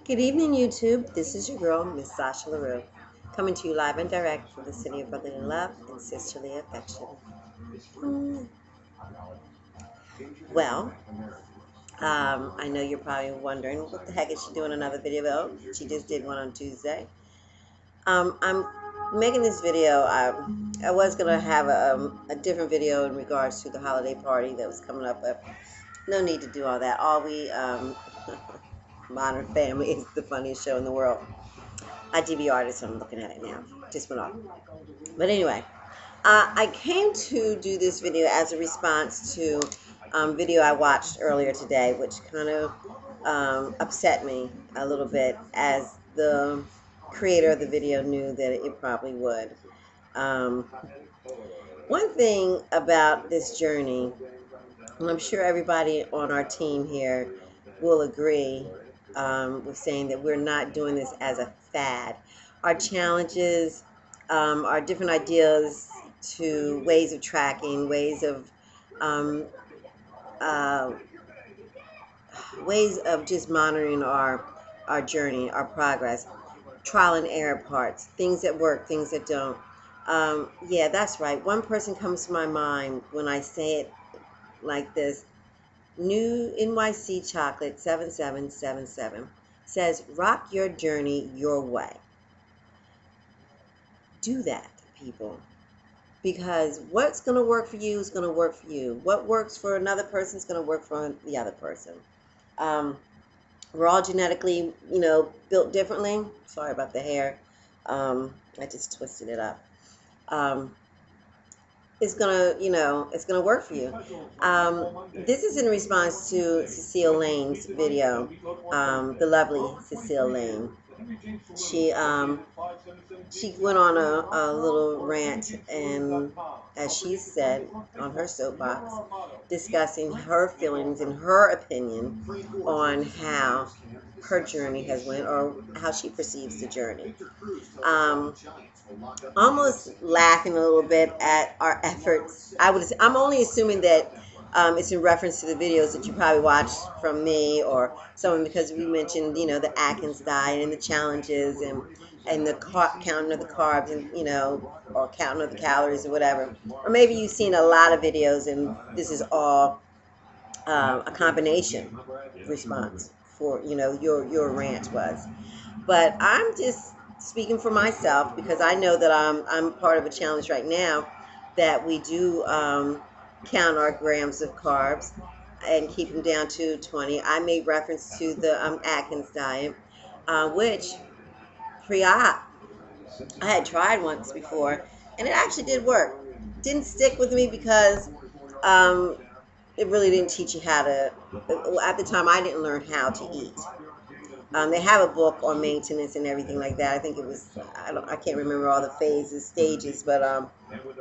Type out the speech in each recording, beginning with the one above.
Good evening, YouTube. This is your girl, Miss Cecelialane, coming to you live and direct from the city of brotherly love and sisterly affection. Mm, Well, I know you're probably wondering, what the heck is she doing another video about? She just did one on Tuesday. I'm making this video. I was going to have a different video in regards to the holiday party that was coming up, but no need to do all that. All we, Modern Family is the funniest show in the world. I DVR'd it, so I'm looking at it now. Just went off. But anyway, I came to do this video as a response to video I watched earlier today, which kind of upset me a little bit, as the creator of the video knew that it probably would. Um, One thing about this journey, and I'm sure everybody on our team here will agree with saying that we're not doing this as a fad. Our challenges, our different ideas to ways of tracking, um, uh, ways of just monitoring our journey, our progress, trial and error parts, things that work, things that don't. Yeah, that's right. One person comes to my mind when I say it like this. New NYC Chocolate 7777 says, rock your journey your way. Do that, people. Because what's going to work for you is going to work for you. What works for another person is going to work for the other person. We're all genetically, built differently. Sorry about the hair. I just twisted it up. It's gonna work for you. This is in response to Cecelialane's video, the lovely Cecelialane. She she went on a little rant, and as she said on her soapbox, discussing her feelings and her opinion on how her journey has went, or how she perceives the journey. Almost laughing a little bit at our efforts. I'm only assuming that it's in reference to the videos that you probably watched from me or someone, because we mentioned, the Atkins diet and the challenges, and the counting of the carbs, and or counting of the calories or whatever. Or maybe you've seen a lot of videos and this is all a combination response for your rant was. But I'm just speaking for myself, because I know that I'm part of a challenge right now that we do count our grams of carbs and keep them down to 20. I made reference to the Atkins diet, which pre-op I had tried once before, and it actually did work. Didn't stick with me because um, it really didn't teach you how to. At the time, I didn't learn how to eat. They have a book on maintenance and everything like that. I think it was, I can't remember all the phases, stages, but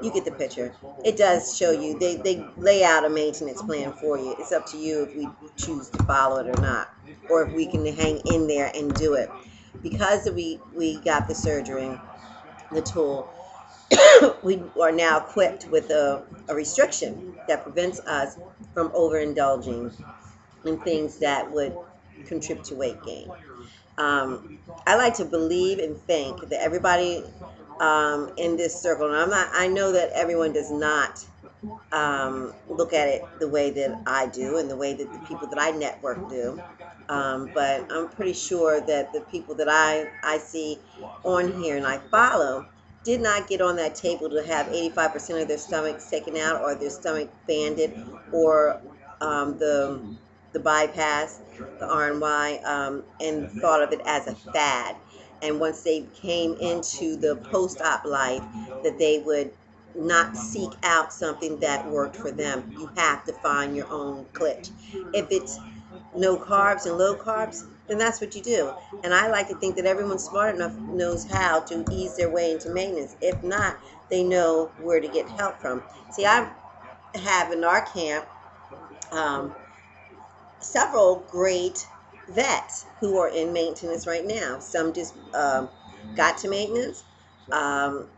you get the picture. It does show you. They lay out a maintenance plan for you. It's up to you if we choose to follow it or not, or if we can hang in there and do it. Because we got the surgery, the tool, we are now equipped with a restriction that prevents us from overindulging in things that would contribute to weight gain. I like to believe and think that everybody in this circle, and I know that everyone does not look at it the way that I do and the way that the people that I network do. But I'm pretty sure that the people that I see on here and I follow did not get on that table to have 85% of their stomachs taken out, or their stomach banded, or the bypass, the RNY, and thought of it as a fad. And once they came into the post-op life, that they would not seek out something that worked for them. You have to find your own glitch. If it's no carbs and low carbs, then that's what you do. And I like to think that everyone smart enough knows how to ease their way into maintenance. If not, they know where to get help from. See, I have in our camp um, several great vets who are in maintenance right now. Some just got to maintenance.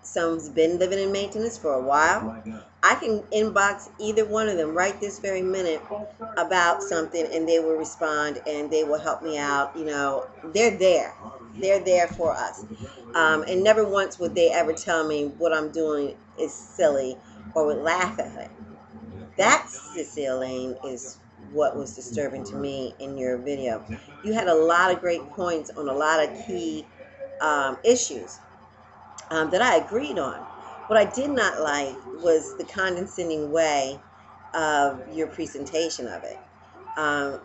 Some's been living in maintenance for a while. I can inbox either one of them right this very minute about something, and they will respond and they will help me out. You know, they're there. They're there for us. And never once would they ever tell me what I'm doing is silly or would laugh at it. That, Cecelialane, is what was disturbing to me in your video. You had a lot of great points on a lot of key issues that I agreed on. What I did not like was the condescending way of your presentation of it.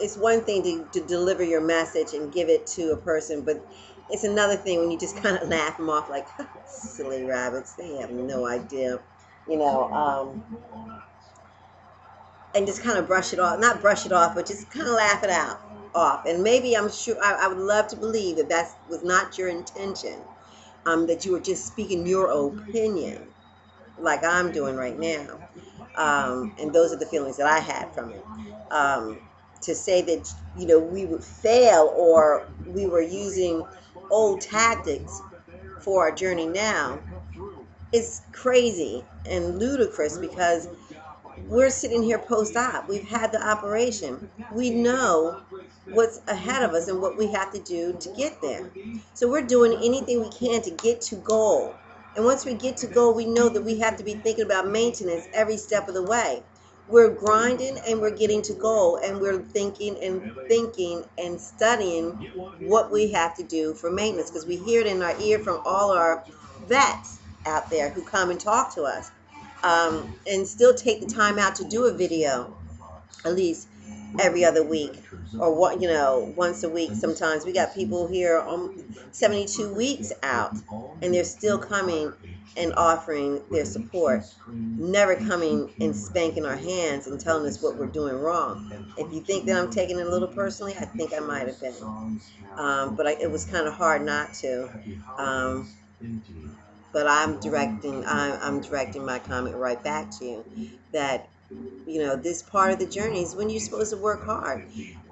It's one thing to deliver your message and give it to a person, but it's another thing when you just kind of laugh them off like, silly rabbits, they have no idea, you know, and just kind of brush it off, not brush it off, but just kind of laugh it out off. And maybe I'm sure, I would love to believe that that was not your intention, that you were just speaking your opinion like I'm doing right now. And those are the feelings that I had from it. To say that, you know, we would fail or we were using old tactics for our journey now is crazy and ludicrous, because we're sitting here post-op. We've had the operation. We know what's ahead of us and what we have to do to get there. So we're doing anything we can to get to goal. And once we get to goal, we know that we have to be thinking about maintenance every step of the way. We're grinding and we're getting to goal, and we're thinking and studying what we have to do for maintenance, because we hear it in our ear from all our vets out there who come and talk to us. And still take the time out to do a video at least every other week, or what, you know, once a week. Sometimes we got people here 72 weeks out, and they're still coming and offering their support, never coming and spanking our hands and telling us what we're doing wrong. If you think that I'm taking it a little personally, I think I might have been, but it was kind of hard not to. But I'm directing my comment right back to you, that, you know, this part of the journey is when you're supposed to work hard.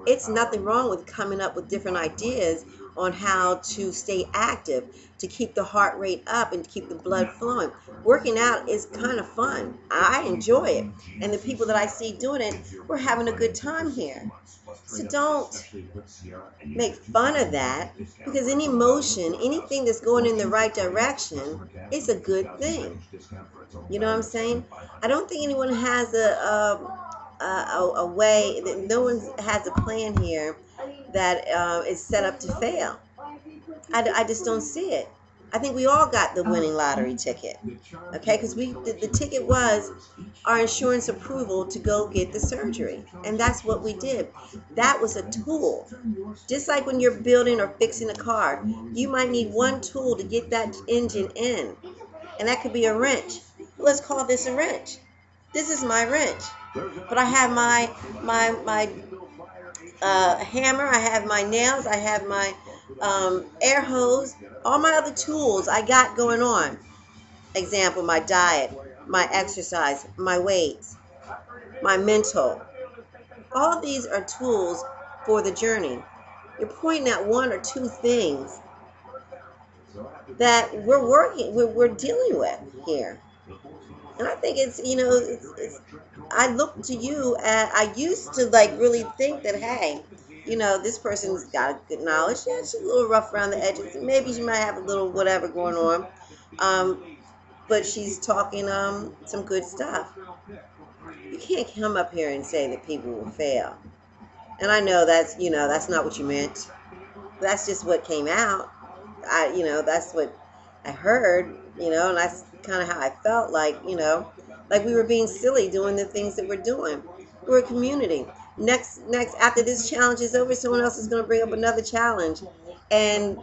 It's nothing wrong with coming up with different ideas on how to stay active, to keep the heart rate up and to keep the blood flowing. Working out is kind of fun. I enjoy it. And the people that I see doing it, we're having a good time here. So don't make fun of that, because any motion, anything that's going in the right direction is a good thing. You know what I'm saying? I don't think anyone has a way, that no one has a plan here that is set up to fail. I just don't see it. I think we all got the winning lottery ticket, okay? Because the ticket was our insurance approval to go get the surgery, and that's what we did. That was a tool. Just like when you're building or fixing a car, you might need one tool to get that engine in, and that could be a wrench. Let's call this a wrench. This is my wrench, but I have my hammer, I have my nails, I have my air hose, all my other tools I got going on. Example, my diet, my exercise, my weights, my mental. All these are tools for the journey. You're pointing at one or two things that we're dealing with here. And I think it's, you know, I look to you, I used to like really think that, hey, you know, this person's got good knowledge. Yeah, she's a little rough around the edges. Maybe she might have a little whatever going on. But she's talking some good stuff. You can't come up here and say that people will fail. And I know that's, you know, that's not what you meant. That's just what came out. You know, that's what I heard, you know, and that's kind of how I felt, like, you know, like we were being silly doing the things that we're doing. We're a community. Next, after this challenge is over, someone else is going to bring up another challenge, and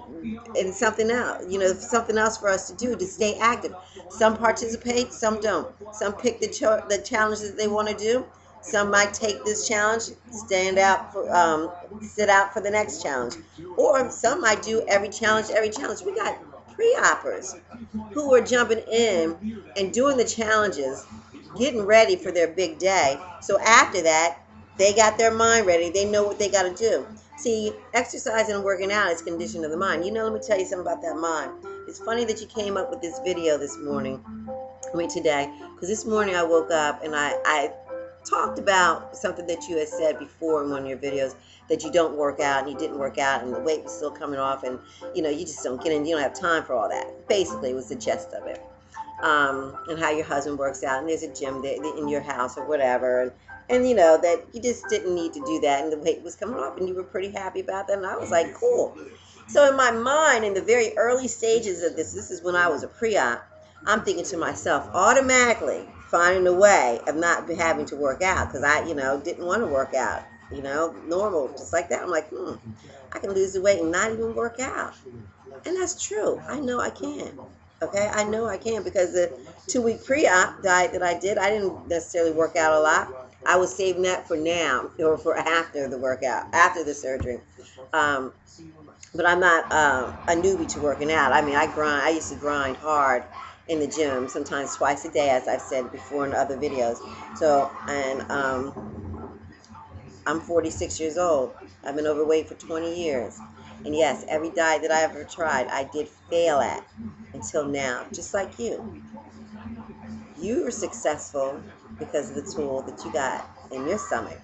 something else, you know, something else for us to do to stay active. Some participate, some don't. Some pick the challenges that they want to do. Some might take this challenge, stand out for, sit out for the next challenge, or some might do every challenge. We got pre-oppers who are jumping in and doing the challenges, getting ready for their big day. So after that, they got their mind ready. They know what they got to do. See, exercising and working out is condition of the mind. You know, let me tell you something about that mind. It's funny that you came up with this video this morning, today, because this morning I woke up and I talked about something that you had said before in one of your videos, that you don't work out and you didn't work out and the weight was still coming off, and you just don't get in, you don't have time for all that. Basically, it was the gist of it. And how your husband works out, and there's a gym there in your house or whatever, and that you just didn't need to do that, and the weight was coming off, and you were pretty happy about that, and I was like, cool. So in my mind, in the very early stages of this is when I was a pre-op, I'm thinking to myself, automatically finding a way of not having to work out, because I, didn't want to work out, normal, just like that. I'm like, I can lose the weight and not even work out. And that's true. I know I can. Okay, I know I can, because the 2-week pre-op diet that I did, I didn't necessarily work out a lot. I was saving that for now, or for after the workout, after the surgery. But I'm not a newbie to working out. I mean, I used to grind hard in the gym, sometimes twice a day, as I've said before in other videos. So, and I'm 46 years old. I've been overweight for 20 years. And yes, every diet that I ever tried, I did fail at until now, just like you. You were successful because of the tool that you got in your stomach,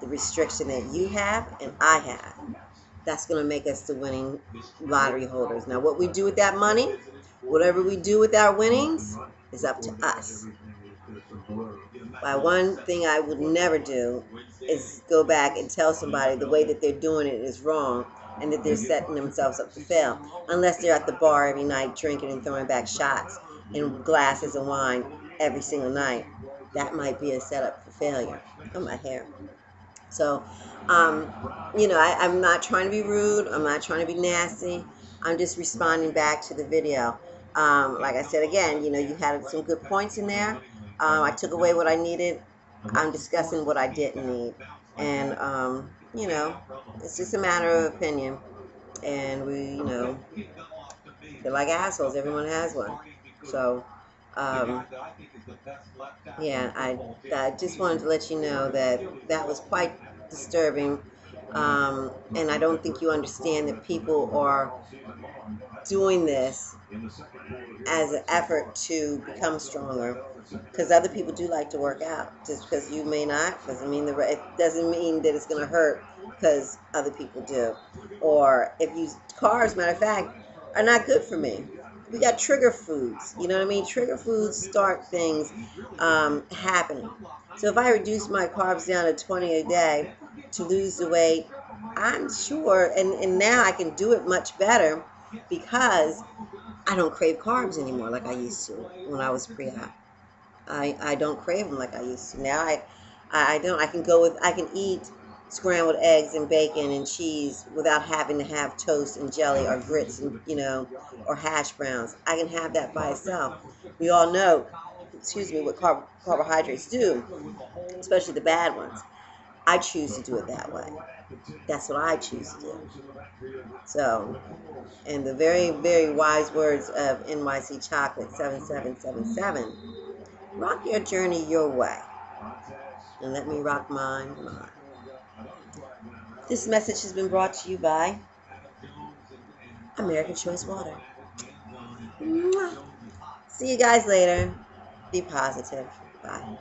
the restriction that you have and I have. That's going to make us the winning lottery holders. Now, what we do with that money, whatever we do with our winnings, is up to us. But one thing I would never do is go back and tell somebody the way that they're doing it is wrong, and that they're setting themselves up to fail, unless they're at the bar every night drinking and throwing back shots and glasses of wine every single night. That might be a setup for failure. Oh, my hair. So, I'm not trying to be rude. I'm not trying to be nasty. I'm just responding back to the video. Like I said again, you had some good points in there. I took away what I needed. I'm discussing what I didn't need. And, it's just a matter of opinion. And we, they're like assholes. Everyone has one. So, yeah, I just wanted to let you know that that was quite disturbing. And I don't think you understand that people are doing this as an effort to become stronger, because other people do like to work out. Just because you may not doesn't mean it doesn't mean that it's going to hurt, because other people do. Or if you carbs, matter of fact, are not good for me. We got trigger foods. You know what I mean? Trigger foods start things happening. So if I reduce my carbs down to 20 a day to lose the weight, I'm sure, and now I can do it much better, because I don't crave carbs anymore like I used to when I was pre-op. I don't crave them like I used to. Now I don't. I can eat scrambled eggs and bacon and cheese without having to have toast and jelly or grits and or hash browns. I can have that by itself. We all know, what carbohydrates do, especially the bad ones. I choose to do it that way. That's what I choose to do. So, and the very, very wise words of NYC Chocolate 7777, rock your journey your way, and let me rock mine. This message has been brought to you by American Choice Water. Mwah. See you guys later. Be positive. Bye.